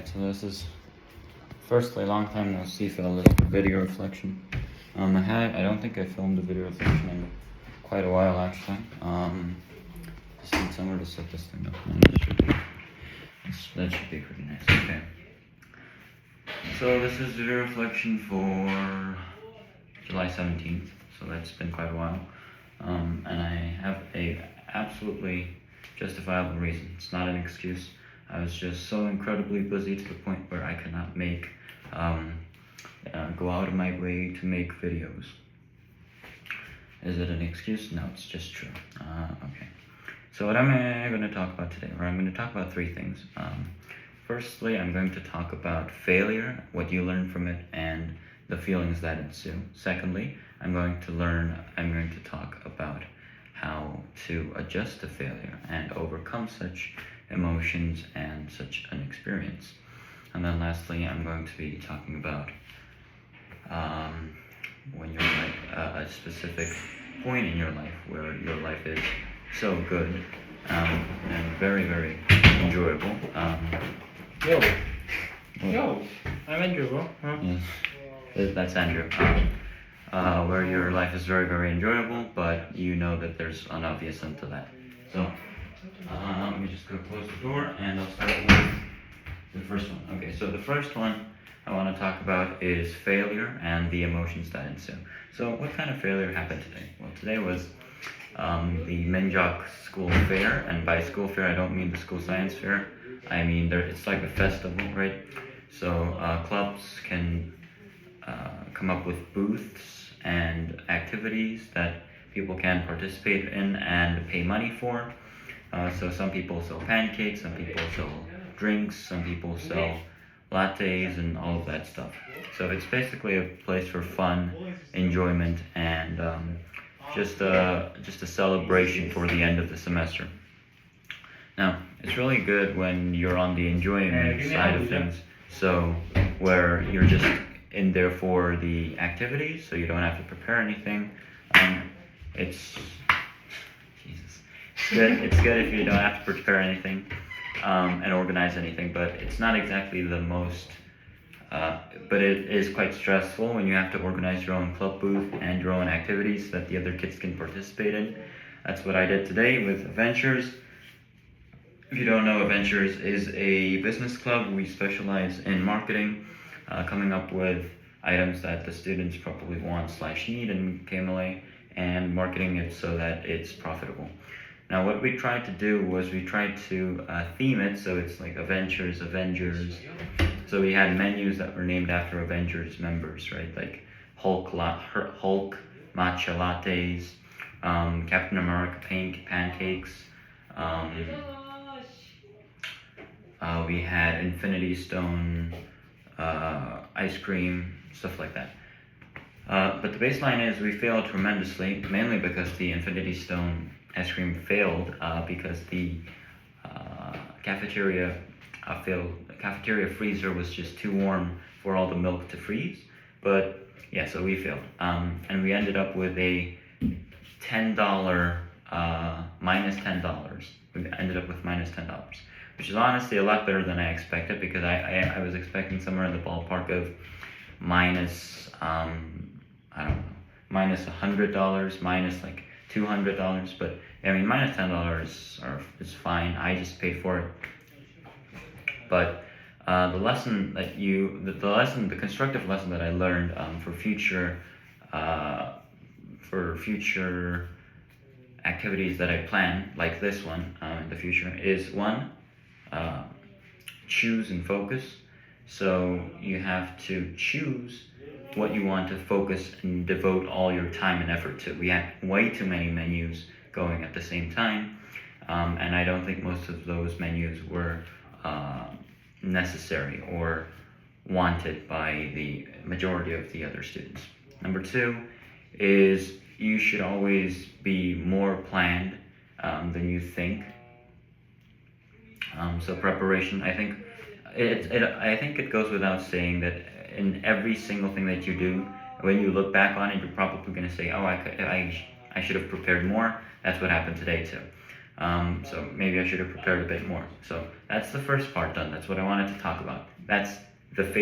Alright, so this is firstly long time no see for a little video reflection. I don't think I filmed a video reflection in quite a while actually. Just need somewhere to set this thing up. That should be pretty nice. Okay. So this is video reflection for July 17th, so that's been quite a while. And I have a absolutely justifiable reason. It's not an excuse. I was just so incredibly busy to the point where I could not go out of my way to make videos. Is it an excuse? No, it's just true. Okay. So what am I going to talk about today? Or I'm going to talk about three things. Firstly, I'm going to talk about failure, what you learn from it, and the feelings that ensue. Secondly, I'm going to talk about how to adjust to failure and overcome such emotions and such an experience. And then lastly, I'm going to be talking about when you're at a specific point in your life where your life is so good and very, very enjoyable. Yo, I'm Andrew. Huh? Yes, that's Andrew. Where your life is very, very enjoyable, but you know that there's an obvious end to that. So, let me just go close the door, and I'll start with the first one. Okay, so the first one I want to talk about is failure and the emotions that ensue. So, what kind of failure happened today? Well, today was the Minjok School Fair, and by school fair I don't mean the school science fair. I mean it's like a festival, right? So clubs can come up with booths and activities that people can participate in and pay money for. So some people sell pancakes, some people sell drinks, some people sell lattes and all of that stuff. So it's basically a place for fun, enjoyment, and just a celebration for the end of the semester. Now, it's really good when you're on the enjoyment side of things, so where you're just in there for the activities, so you don't have to prepare anything. It's good. It's good if you don't have to prepare anything and organize anything, but it's not exactly the most. But it is quite stressful when you have to organize your own club booth and your own activities that the other kids can participate in. That's what I did today with Adventures. If you don't know, Adventures is a business club. We specialize in marketing, coming up with items that the students probably want/need in KMLA, and marketing it so that it's profitable. Now, what we tried to do was we tried to theme it so it's like Adventures, Avengers. So we had menus that were named after Avengers members, right? Like Hulk matcha lattes, Captain America pink pancakes. We had Infinity Stone ice cream, stuff like that. But the baseline is we failed tremendously, mainly because the Infinity Stone ice cream failed because the cafeteria freezer was just too warm for all the milk to freeze. But yeah, so we failed. And we ended up with a $10, minus $10. We ended up with minus $10. Which is honestly a lot better than I expected, because I was expecting somewhere in the ballpark of minus, minus $100, minus like $200, but I mean minus $10 is fine. I just paid for it. But the constructive lesson that I learned for future activities that I plan, like this one in the future, is one. Choose and focus. So you have to choose what you want to focus and devote all your time and effort to. We had way too many menus going at the same time, and I don't think most of those menus were necessary or wanted by the majority of the other students. Number two is you should always be more planned than you think. So preparation, I think it goes without saying that in every single thing that you do, when you look back on it, you're probably going to say, oh, I should have prepared more. That's what happened today too. So maybe I should have prepared a bit more. So that's the first part done. That's what I wanted to talk about. That's